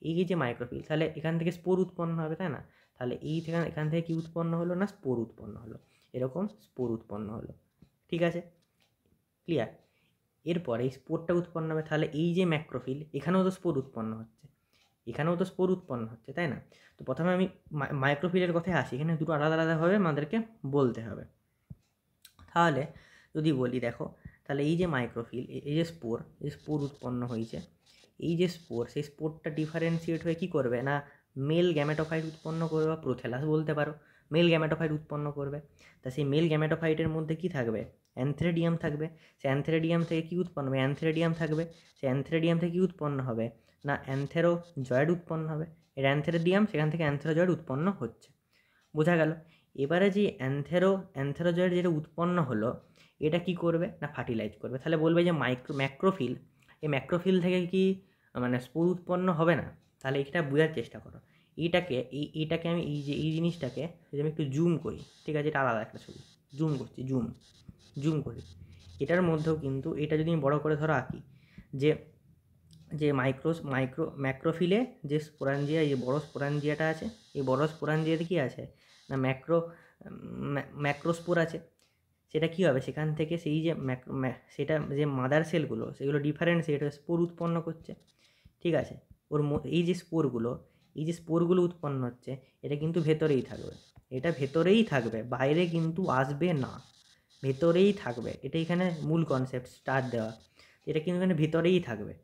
এই যে মাইক্রোফিল, তাহলে এখান থেকে স্পোর উৎপন্ন হবে, তাই না? তাহলে এখান থেকে কী উৎপন্ন হলো না, স্পোর উৎপন্ন হলো, এরকম স্পোর উৎপন্ন হলো, ঠিক আছে, ক্লিয়ার? এরপর এই স্পোরটা উৎপন্ন হবে, তাহলে এই যে ম্যাক্রোফিল, এখানেও তো স্পোর উৎপন্ন হচ্ছে, এখানেও তো স্পোর উৎপন্ন হচ্ছে, তাই না? তো প্রথমে আমি মাইক্রোফিলের কথায় আসি, এখানে দুটো আলাদা আলাদাভাবে আমাদেরকে বলতে হবে। তাহলে যদি বলি দেখো, তাহলে এই যে মাইক্রোফিল, এই যে স্পোর উৎপন্ন হয়েছে, এই যে স্পোর, সেই স্পোরটা ডিফারেন্সিয়েট হয়ে কী করবে না, মেল গ্যামেটোফাইট উৎপন্ন করবে, বা প্রোথেলাস বলতে পারো, মেল গ্যামেটোফাইট উৎপন্ন করবে। তা সেই মেল গ্যামেটোফাইটের মধ্যে কী থাকবে, অ্যানথ্রেডিয়াম থাকবে। সেই অ্যানথ্রেডিয়াম থেকে কী উৎপন্ন হবে, অ্যানথ্রেডিয়াম থাকবে। সেই অ্যানথ্রেডিয়াম থেকে কী উৎপন্ন হবে না, অ্যানথেরোজয়েড উৎপন্ন হবে। এর অ্যানথ্রেডিয়াম, সেখান থেকে অ্যানথেরোজয়েড উৎপন্ন হচ্ছে, বোঝা গেল? এবারে যে অ্যানথেরোজয়েড যেটা উৎপন্ন হলো, এটা কি করবে না, ফার্টিলাইজ করবে। তাহলে বলবে যে ম্যাক্রোফিল, এই ম্যাক্রোফিল থেকে কি মানে স্পোর উৎপন্ন হবে না? তাহলে এটা বোঝার চেষ্টা করো। এইটাকে আমি এই জিনিসটাকে যদি আমি একটু জুম করি, ঠিক আছে, এটা আলাদা একটা ছবি, জুম করছি, জুম করি, এটার মধ্যেও কিন্তু এটা যদি আমি বড় করে ধরো আঁকি, যে যে ম্যাক্রোফিলে যে স্পোরাঞ্জিয়া, এই বড় স্পোরাঞ্জিয়াটা আছে, এই বড় স্পোরাঞ্জিয়াতে কী আছে না, ম্যাক্রোস্পোর আছে। সেটা কী হবে, সেখান থেকে সেই যে সেটা যে মাদার সেলগুলো, সেগুলো ডিফারেন্সিয়েট হয়ে স্পোর উৎপন্ন করছে, ঠিক আছে। এই যে স্পোরগুলো উৎপন্ন হচ্ছে, এটা কিন্তু ভেতরেই থাকবে, এটা ভেতরেই থাকবে, বাইরে কিন্তু আসবে না, ভেতরেই থাকবে। এটা এখানে মূল কনসেপ্ট স্টার্ট দেওয়া, এটা কিন্তু এখানে ভেতরেই থাকবে,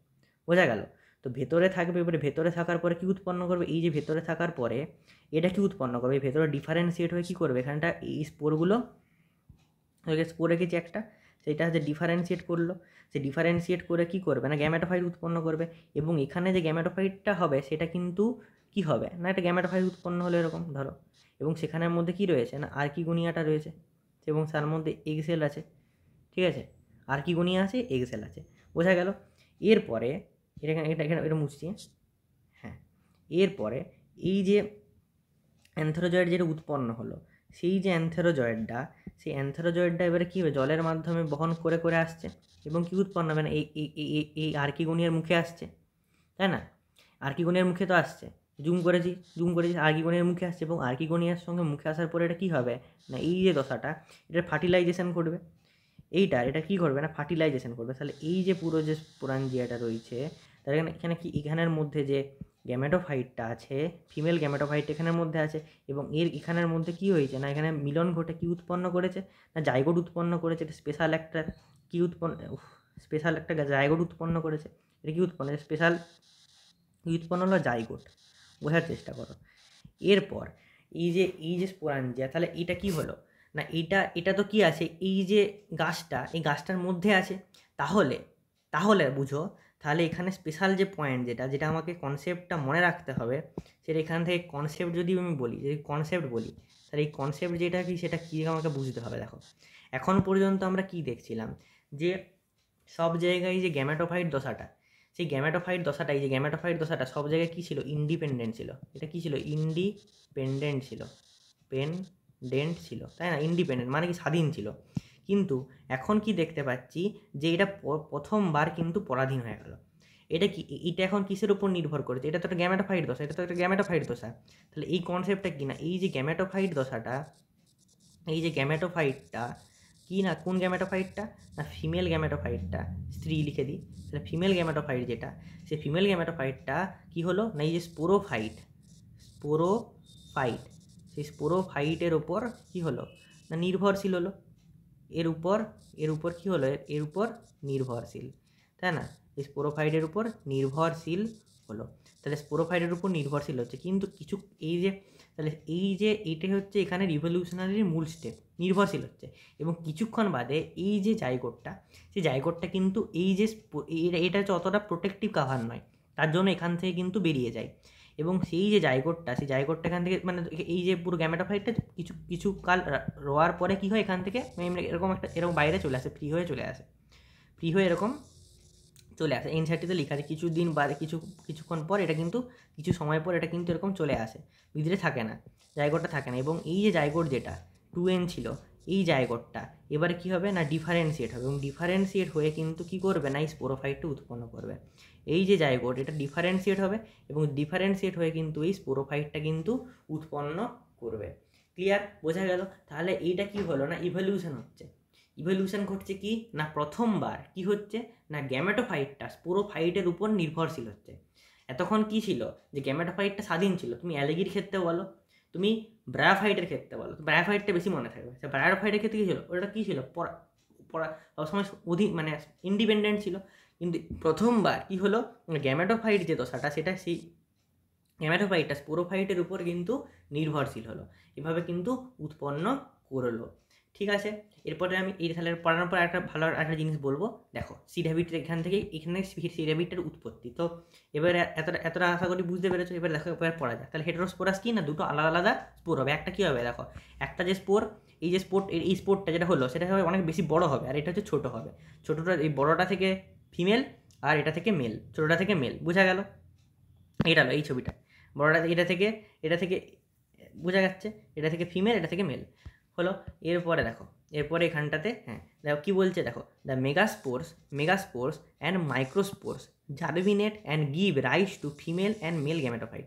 বোঝা গেল? তো ভেতরে থাকবে, এবারে ভেতরে থাকার পরে কী উৎপন্ন করবে, এই যে ভেতরে থাকার পরে এটা কি উৎপন্ন করবে, এই ভেতরে ডিফারেন্সিয়েট হয়ে কী করবে, এখানটা এই স্পোরগুলো স্পোর রেখেছি একটা, সেটা হচ্ছে ডিফারেন্সিয়েট করলো। সে ডিফারেন্সিয়েট করে কী করবে না, গ্যামেটোফাইট উৎপন্ন করবে। এবং এখানে যে গ্যামেটোফাইটটা হবে, সেটা কিন্তু কি হবে না, একটা গ্যামেটোফাইট উৎপন্ন হলো এরকম ধরো, এবং সেখানের মধ্যে কি রয়েছে না, আর্কিগোনিয়াটা রয়েছে, এবং তার মধ্যে এগ সেল আছে, ঠিক আছে, আর্কিগোনিয়া আছে, এগ সেল আছে, বোঝা গেল? এরপরে এটা মুছছি, হ্যাঁ, এরপরে এই যে অ্যানথেরোজয়েড যেটা উৎপন্ন হলো, সেই যে সেই অ্যানথেরোজয়েডটা এবারে কী হবে, জলের মাধ্যমে বহন করে করে আসছে, এবং কী উৎপন্ন হবে না, এই আর্কিগোনিয়ার মুখে আসছে, তাই না? আর্কিগোনিয়ার মুখে তো আসছে, জুম করেছি আর্কিগোনিয়ার মুখে আসছে, এবং আর্কিগোনিয়ার সঙ্গে মুখে আসার পরে এটা কী হবে না, এই যে দশাটা, এটা ফার্টিলাইজেশন করবে, এটা কী করবে না, ফার্টিলাইজেশন করবে। তাহলে এই যে পুরো যে স্পোরাঞ্জিয়াটা রয়েছে, তাহলে এখানে কি, এখানের মধ্যে যে গ্যামেটোফাইটটা আছে, ফিমেল গ্যামেটোফাইট এখানের মধ্যে আছে, এবং এখানের মধ্যে কি হয়েছে না, এখানে মিলন ঘটে কি উৎপন্ন করেছে না, জাইগোট উৎপন্ন করেছে। এটা স্পেশাল একটা জাইগোট উৎপন্ন করেছে। এটা কি উৎপন্ন, স্পেশাল উৎপন্ন হলো জাইগোট, বোঝার চেষ্টা করো। এরপর এই যে স্পোরাঞ্জিয়া, তাহলে এটা কি হলো না, এটা তো কি আছে, এই যে গাছটা, এই গাছটার মধ্যে আছে। তাহলে বুঝো, তাহলে এখানে স্পেশাল যে পয়েন্ট যেটা আমাকে কনসেপ্টটা মনে রাখতে হবে, সেটা এখান থেকে কনসেপ্ট যদি আমি বলি, তাহলে এই কনসেপ্ট যেটা কি, সেটা কী আমাকে বুঝতে হবে। দেখো, এখন পর্যন্ত আমরা কি দেখছিলাম, যে সব জায়গায় যে গ্যামেটোফাইট দশাটা, সেই গ্যামেটোফাইট দশাটা সব জায়গায় কী ছিল, ইন্ডিপেন্ডেন্ট ছিল। এটা কী ছিল, ইন্ডিপেন্ডেন্ট ছিল, তাই না? ইন্ডিপেন্ডেন্ট মানে কি, স্বাধীন ছিল। কিন্তু এখন কি দেখতে পাচ্ছি, যে এটা প্রথমবার কিন্তু পরাধীন হয়ে গেল। এটা কি, এটা এখন কিসের উপর নির্ভর করেছে? এটা তো একটা গ্যামেটোফাইট দশা, এটা তো একটা গ্যামেটোফাইট দশা। তাহলে এই কনসেপ্টটা কি না, এই যে গ্যামেটোফাইট দশাটা, এই যে গ্যামেটোফাইটটা কি না, কোন গ্যামেটোফাইটটা না ফিমেল গ্যামেটোফাইটটা, স্ত্রী লিখে দিই। তাহলে ফিমেল গ্যামেটোফাইট যেটা, সেই ফিমেল গ্যামেটোফাইটটা কি হলো না এই যে স্পোরোফাইট, স্পোরোফাইট, সেই স্পোরোফাইটের ওপর কি হলো না নির্ভরশীল হলো, এর উপর কি হলো, এর উপর নির্ভরশীল, তাই না? এই স্পোরোফাইটের উপর নির্ভরশীল হলো। তাহলে স্পোরোফাইটের উপর নির্ভরশীল হচ্ছে, কিন্তু কিছু এই যে, তাহলে এই যে এইটা হচ্ছে এখানে রিভলিউশনারির মূল স্টেপ, নির্ভরশীল হচ্ছে। এবং কিছুক্ষণ বাদে এই যে জাইগোটটা, সেই জাইগোটটা কিন্তু এই যে এটা হচ্ছে অতটা প্রোটেক্টিভ কাভার নয়, তার জন্য এখান থেকে কিন্তু বেরিয়ে যায়। এবং সেই যে জাইগোটটা, সেই জাইগোটটা এখান থেকে মানে এই যে পুরো গ্যামেটোফাইটটা কিছু কাল রোয়ার পরে কি হয়, এখান থেকে এরকম একটা এরকম বাইরে চলে আসে, ফ্রি হয়ে চলে আসে, ফ্রি হয়ে এরকম চলে আসে। এনসাইটিতে লেখা আছে কিছুদিন বাদে কিছুক্ষণ পর এটা কিন্তু কিছু সময় পর এটা কিন্তু এরকম চলে আসে, ভিতরে থাকে না, জাইগোটটা থাকে না। এবং এই যে জাইগোট যেটা 2n ছিল, এই জাইগোটটা এবারে কি হবে না ডিফারেন্সিয়েট হবে, এবং ডিফারেন্সিয়েট হয়ে কিন্তু কি করবে না এই স্পোরোফাইটটা উৎপন্ন করবে। এই যে জাইগোট এটা ডিফারেন্সিয়েট হবে, এবং ডিফারেন্সিয়েট হয়ে কিন্তু এই স্পোরোফাইটটা কিন্তু উৎপন্ন করবে। ক্লিয়ার, বোঝা গেল? তাহলে এইটা কি হলো না ইভলিউশন হচ্ছে। ইভলিউশন ঘটছে কি না প্রথমবার কি হচ্ছে না গ্যামেটোফাইটটা স্পোরোফাইটের উপর নির্ভরশীল হচ্ছে। এতক্ষণ কি ছিল যে গ্যামেটোফাইটটা স্বাধীন ছিল, তুমি অ্যালগির ক্ষেত্রে বলো, তুমি ব্রায়োফাইটের ক্ষেত্রে বলো, ব্রায়োফাইটটা বেশি মনে থাকবে। ব্রায়োফাইটের ক্ষেত্রে কী ছিল, ওটা কী ছিল পড়া সবসময় মানে ইন্ডিপেন্ডেন্ট ছিল। কিন্তু প্রথমবার কি হলো গ্যামেটোফাইট যে দশাটা, সেটা সেই গ্যামেটোফাইটটা স্পোরোফাইটের উপর কিন্তু নির্ভরশীল হলো, এভাবে কিন্তু উৎপন্ন করলো। ঠিক আছে, এরপরে আমি এই তাহলে পড়ানোর পর একটা ভালো একটা জিনিস বলবো। দেখো সিড হ্যাবিটের এখানে সিড হ্যাবিটের উৎপত্তি। তো এবারে এতটা আশা করি বুঝতে পেরেছো। এবার দেখো এবার পড়া যায়। তাহলে হেটেরোস্পোরাস কি না দুটো আলাদা আলাদা স্পোর হবে। একটা কি হবে দেখো, একটা যে স্পোর, এই যে এই স্পোরটা যেটা হলো সেটা হবে অনেক বেশি বড় হবে, আর এটা হচ্ছে ছোটো হবে। ছোটোটা এই বড়টা থেকে ফিমেল আর এটা থেকে মেল, ছোটোটা থেকে মেল। বোঝা গেল? এটা হলো এই ছবিটা, বড়টা এটা থেকে বোঝা যাচ্ছে, এটা থেকে ফিমেল, এটা থেকে মেল হলো। এরপরে দেখো, এরপরে এখানটাতে হ্যাঁ দেখো কী বলছে, দেখো the megaspores and microspores germinate and give rise to female and male gametophyte.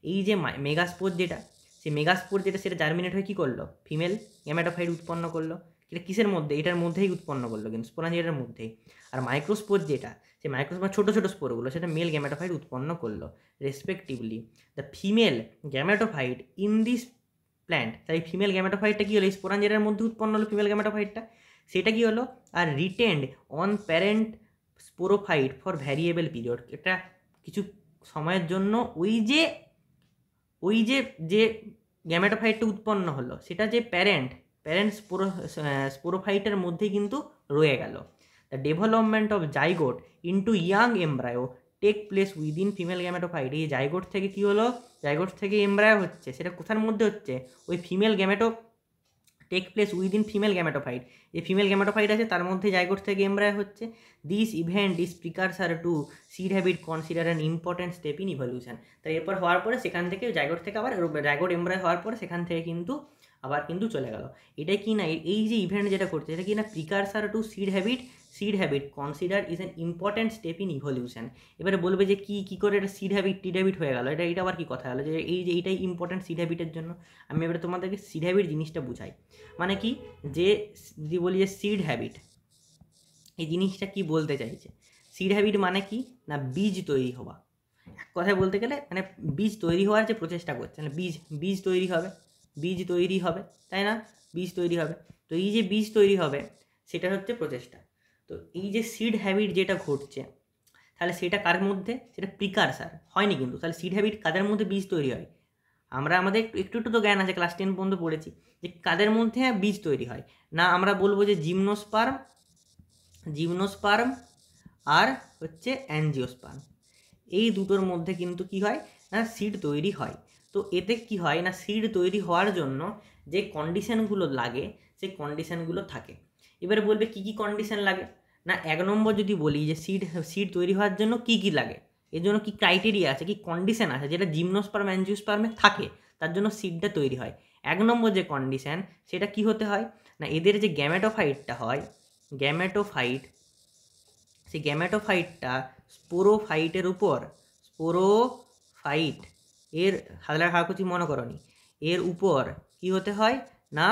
এই যে মেগাস্পোর যেটা, সেই মেগাস্পোর যেটা সেটা জার্মিনেট হয়ে কী করলো, ফিমেল গ্যামেটোফাইট উৎপন্ন করলো। এটা কিসের মধ্যে, এটার মধ্যেই উৎপন্ন করলো, কিন্তু স্পোরাঞ্জিয়াটার মধ্যেই। আর মাইক্রোস্পোর যেটা, সেই মাইক্রোস্পোর ছোটো ছোটো স্পোরগুলো সেটা মেল গ্যামেটোফাইট উৎপন্ন করলো respectively. The female gametophyte in this plant, তাই ফিমেল গ্যামেটোফাইটটা কী হলো, এই স্পোরাঞ্জিয়ার মধ্যে উৎপন্ন হলো ফিমেল গ্যামেটোফাইটটা, সেটা কী হলো are retained on parent sporophyte for variable period. এটা কিছু সময়ের জন্য ওই যে যে গ্যামেটোফাইটটা উৎপন্ন হলো সেটা যে প্যারেন্ট স্পোরোফাইটের মধ্যেই কিন্তু রয়ে গেল। The development of zygote into young embryo take place within female gametophyte. এই জাইগোট থেকে কী হলো, জাইগোট থেকে এমব্রায়ো হচ্ছে, সেটা কোথার মধ্যে হচ্ছে, ওই female gamete take place within female gametophyte. যে ফিমেল গ্যামেটোফাইট আছে তার মধ্যে জাইগোট থেকে এমব্রায়ো হচ্ছে। This event is precursor to seed habit consider an important step in evolution. তাই এরপর হওয়ার পরে সেখান থেকে জাইগোট থেকে আবার জাইগোট এমব্রায়ো হওয়ার পরে সেখান থেকে কিন্তু আবার কিন্তু চলে গেল। এটাই কি না এই যে ইভেন্ট যেটা করছে এটা কি না precursor to seed habit consider is an important step in evolution. এবারে বলবে যে কী করে এটা সিড হ্যাবিট হয়ে গেল, এটা আবার কি কথা হলো যে এইটাই ইম্পর্টেন্ট সিড হ্যাবিটের জন্য। আমি এবারে তোমাদেরকে সিড হ্যাবিট জিনিসটা বুঝাই। মানে কি, যে যদি বলি যে সিড হ্যাবিট, এই জিনিসটা কি বলতে চাইছে, সিড হ্যাবিট মানে কি না বীজ তৈরি হওয়া। এক কথায় বলতে গেলে মানে বীজ তৈরি হওয়ার যে প্রচেষ্টা করছে, মানে বীজ তৈরি হবে, তাই না, বীজ তৈরি হবে। তো এই যে বীজ তৈরি হবে সেটা হচ্ছে প্রচেষ্টা। তো এই যে সিড হ্যাবিট যেটা ঘটছে, তাহলে সেটা কার মধ্যে, সেটা প্রিকারসার হয়নি কিন্তু। তাহলে সিড হ্যাবিট কাদের মধ্যে বীজ তৈরি হয়, আমরা আমাদের একটু তো জ্ঞান আছে, ক্লাস 10 পর্যন্ত পড়েছি যে কাদের মধ্যে বীজ তৈরি হয় না। আমরা বলবো যে জিমনোস্পার্ম আর হচ্ছে অ্যাঞ্জিওস্পার্ম, এই দুটোর মধ্যে কিন্তু কি হয় না সিড তৈরি হয়। তো এতে কি হয় না সিড তৈরি হওয়ার জন্য যে কন্ডিশনগুলো লাগে সেই কন্ডিশনগুলো থাকে। এবারে বলবে কি কন্ডিশন লাগে না, 1 নম্বর যদি বলি যে সিড তৈরি হওয়ার জন্য কি লাগে, এর জন্য কি ক্রাইটেরিয়া আছে, কি কন্ডিশন আছে যেটা জিমনোস্পার্ম অ্যাঞ্জিওস্পার্মে থাকে, তার জন্য সিডটা তৈরি হয়। 1 নম্বর যে কন্ডিশন সেটা কি হতে হয় না, এদের যে গ্যামেটোফাইটটা হয়, সেই গ্যামেটোফাইটটা স্পোরোফাইটের উপর, স্পোরোফাইট এর হাতলা হাকুচি মনে করনি, এর উপর কি হতে হয় না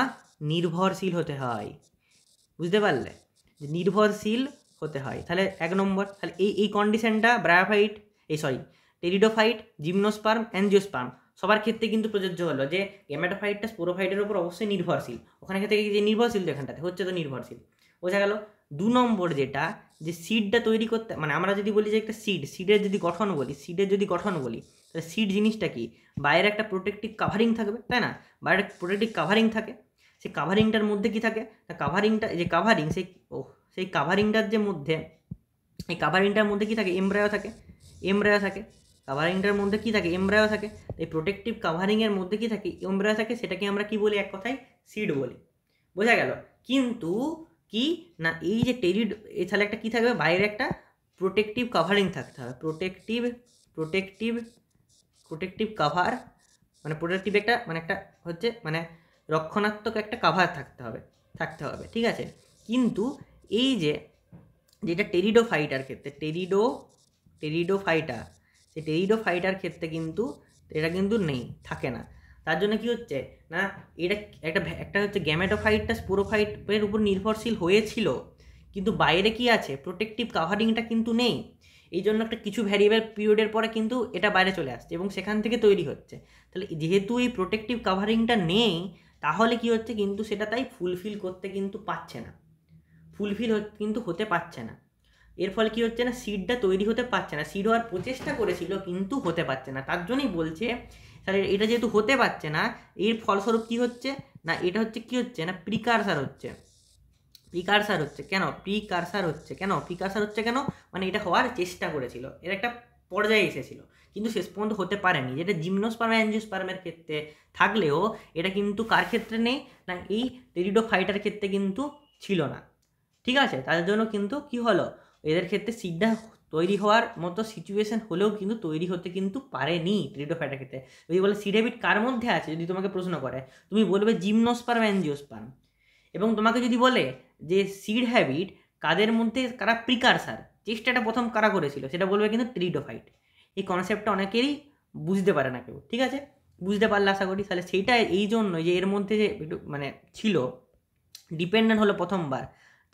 নির্ভরশীল হতে হয়। বুঝতে পারলে, যে নির্ভরশীল হতে হয়। তাহলে 1 নম্বর, তাহলে এই কন্ডিশনটা ব্রায়োফাইট টেরিডোফাইট, জিমনোস্পার্ম, অ্যাঞ্জিওস্পার্ম সবার ক্ষেত্রে কিন্তু প্রযোজ্য হলো, যে গ্যামেটোফাইটটা স্পোরোফাইটের উপর অবশ্যই নির্ভরশীল। ওখানে ক্ষেত্রে যে নির্ভরশীল, তো এখানটাতে হচ্ছে তো নির্ভরশীল, বোঝা গেল। 2 নম্বর যেটা, যে সিডটা তৈরি করতে, মানে আমরা যদি বলি যে একটা সিডের যদি গঠন বলি, তাহলে সিড জিনিসটা কি, বাইরে একটা প্রোটেক্টিভ কাভারিং থাকবে, তাই না? বাইরে প্রোটেক্টিভ কাভারিং থাকে, সেই কাভারিংটার মধ্যে কি থাকে, কাভারিংটা যে কাভারিং, সেই কাভারিংটার যে মধ্যে, এই কাভারিংটার মধ্যে কি থাকে, এমব্রায়ো থাকে, কাভারিংটার মধ্যে কি থাকে, এমব্রায়ো থাকে। এই প্রোটেক্টিভ কাভারিংয়ের মধ্যে কি থাকে, এমব্রায়ো থাকে, সেটাকে আমরা কি বলি, এক কথায় সিড বলি, বোঝা গেল। কিন্তু কি না, এই যে তাহলে একটা কি থাকবে, বাইরে একটা প্রোটেক্টিভ কাভারিং থাকতে হবে, প্রোটেক্টিভ কাভার, মানে প্রোটেক্টিভ একটা, মানে একটা হচ্ছে মানে রক্ষণাত্মক একটা কাভার থাকতে হবে, ঠিক আছে। কিন্তু এই যে যেটা টেরিডোফাইটার ক্ষেত্রে, টেরিডোফাইটার ক্ষেত্রে কিন্তু এটা কিন্তু নেই, থাকে না। তার জন্য কি হচ্ছে না, এটা একটা হচ্ছে গ্যামেটোফাইটটা স্পোরোফাইটের উপর নির্ভরশীল হয়েছিল, কিন্তু বাইরে কি আছে, প্রোটেক্টিভ কাভারিংটা কিন্তু নেই। এই জন্য একটা কিছু ভ্যারিয়েবল পিরিয়ডের পরে কিন্তু এটা বাইরে চলে আসছে এবং সেখান থেকে তৈরি হচ্ছে। তাহলে যেহেতু এই প্রোটেক্টিভ কাভারিংটা নেই, তাহলে কি হচ্ছে, কিন্তু সেটা তাই ফুলফিল করতে কিন্তু পারছে না, কিন্তু হতে পারছে না। এর ফলে কি হচ্ছে না, সিডটা তৈরি হতে পারছে না, সিড হওয়ার প্রচেষ্টা করেছিল কিন্তু হতে পারছে না। তার জন্যই বলছে, তাহলে এটা যেহেতু হতে পারছে না, এর ফলস্বরূপ কি হচ্ছে না, এটা হচ্ছে কি হচ্ছে না, প্রিকারসার হচ্ছে। কেন মানে এটা হওয়ার চেষ্টা করেছিল, এর একটা পর্যায়ে এসেছিল, কিন্তু শেষ পর্যন্ত হতে পারেনি। যেটা জিমনোস্পার্ম অ্যাঞ্জিওস্পার্মের ক্ষেত্রে থাকলেও এটা কিন্তু কার ক্ষেত্রে নেই না, এই টেরিডোফাইটার ক্ষেত্রে কিন্তু ছিল না, ঠিক আছে। তাদের জন্য কিন্তু কি হলো, এদের ক্ষেত্রে সিডটা তৈরি হওয়ার মতো সিচুয়েশন হলেও কিন্তু তৈরি হতে কিন্তু পারেনি টেরিডোফাইটার ক্ষেত্রে। যদি বলে সিড হ্যাবিট কার মধ্যে আছে, যদি তোমাকে প্রশ্ন করে, তুমি বলবে জিমনোস্পার্ম অ্যাঞ্জিওস্পার্ম। এবং তোমাকে যদি বলে যে সিড হ্যাবিট কাদের মধ্যে, কারা প্রিকারসার, চেষ্টাটা প্রথম কারা করেছিল, সেটা বলবে কিন্তু টেরিডোফাইট। এই কনসেপ্টটা অনেকেরই বুঝতে পারে না কেউ, ঠিক আছে। বুঝতে পারলে আশা করি। তাহলে সেইটা এই জন্য যে এর মধ্যে যে একটু মানে ছিল, ডিপেন্ডেন্ট হলো প্রথমবার,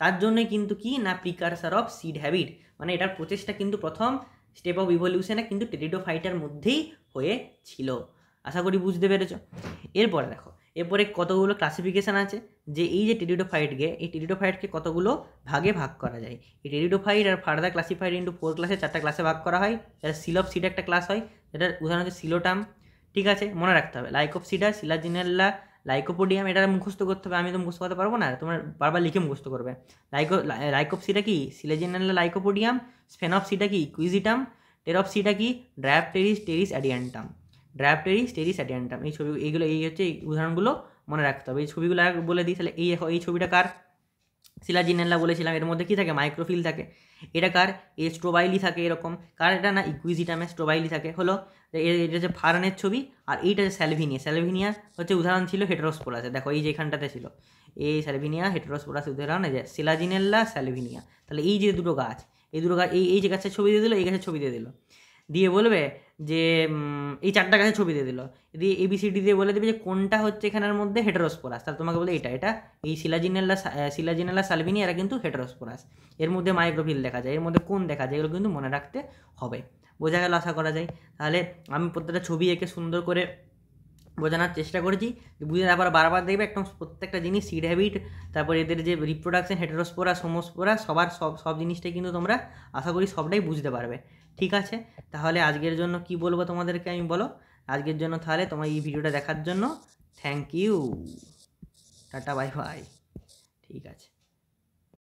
তার জন্যই কিন্তু কি না, প্রিকারসার অফ সিড হ্যাবিট, মানে এটার প্রচেষ্টা কিন্তু প্রথম স্টেপ অফ ইভলিউশনে কিন্তু টেরিডোফাইটার মধ্যেই হয়েছিল। আশা করি বুঝতে পেরেছ। এরপরে কতগুলো ক্লাসিফিকেশান আছে, যে এই যে টেরিডোফাইটকে কতগুলো ভাগে ভাগ করা যায়। এই টেরিডোফাইট আর ফার্দার ক্লাসিফাইড ইন্টু 4 ক্লাসে, 4টা ক্লাসে ভাগ করা হয়। যেটা সিলপসিড একটা ক্লাস হয়, যেটার উদাহরণ হচ্ছে সিলোটাম, ঠিক আছে, মনে রাখতে হবে। লাইকোপসিডা, সিলাজিনেল্লা, লাইকোপোডিয়াম, এটা মুখস্থ করতে হবে, আমি তো মুখস্থ করতে পারবো না, তোমার বারবার লিখে মুখস্থ করবে। লাইকোপসিডা কি, সিলাজিনেল্লা, লাইকোপোডিয়াম। স্ফেনপসিডা কি, কুইজিটাম। টেরপসিডা কি, ড্রায়োপটেরিস, টেরিস অ্যাডিয়ান্টাম। এইগুলো, এই হচ্ছে এই উদাহরণগুলো মনে রাখতে হবে। এই ছবিগুলো বলে দিই, তাহলে এই ছবিটা কার, সিলাজিনেল্লা বলেছিলাম, এর মধ্যে কি থাকে, মাইক্রোফিল থাকে। এটা কার, এই স্ট্রোবাইলি থাকে এরকম। কার এটা না, ইকুইজিটামে স্ট্রোবাইলি থাকে। হলো এটা হচ্ছে ফার্নের ছবি, আর এইটা হচ্ছে স্যালভিনিয়া হচ্ছে উদাহরণ ছিল হেটেরোস্পোরাসে। দেখো এই যে এখানটাতে ছিল, এই স্যালভিনিয়া হেটেরোস্পোরাস উদাহরণ, এই যে সিলাজিনেল্লা, স্যালভিনিয়া। তাহলে এই যে দুটো গাছ, এই যে গাছের ছবি দিয়ে দিল, এই গাছের ছবি দিয়ে দিল, দিয়ে বলবে যে এই 4টা গাছের ছবি দিয়ে দিল, দিয়ে ABCD দিয়ে বলে দেবে যে কোনটা হচ্ছে এখানের মধ্যে হেটেরোস্পোরাস। তাহলে তোমাকে বলে এটা এই সিলাজিনেল্লা সালভিনিয়া, এরা কিন্তু হেটেরোস্পোরাস। এর মধ্যে মাইক্রোফিল দেখা যায়, এর মধ্যে কোন দেখা যায়, এগুলো কিন্তু মনে রাখতে হবে। বোঝা গেল আশা করা যায়। তাহলে আমি প্রত্যেকটা ছবি এঁকে সুন্দর করে বোঝানোর চেষ্টা করেছি, বুঝে তারপর বারবার দেখবে একদম প্রত্যেকটা জিনিস, সিড হ্যাবিট, তারপর এদের যে রিপ্রোডাকশন, হেটেরোস্পোরাস, হোমোস্পোরাস, সব জিনিসটাই কিন্তু তোমরা আশা করি সবটাই বুঝতে পারবে, ঠিক আছে। তাহলে আজকের জন্য কি বলবো তোমাদেরকে আমি, বলো আজকের জন্য, তাহলে তোমার এই ভিডিওটা দেখার জন্য thank you, tata, bye bye, ঠিক আছে।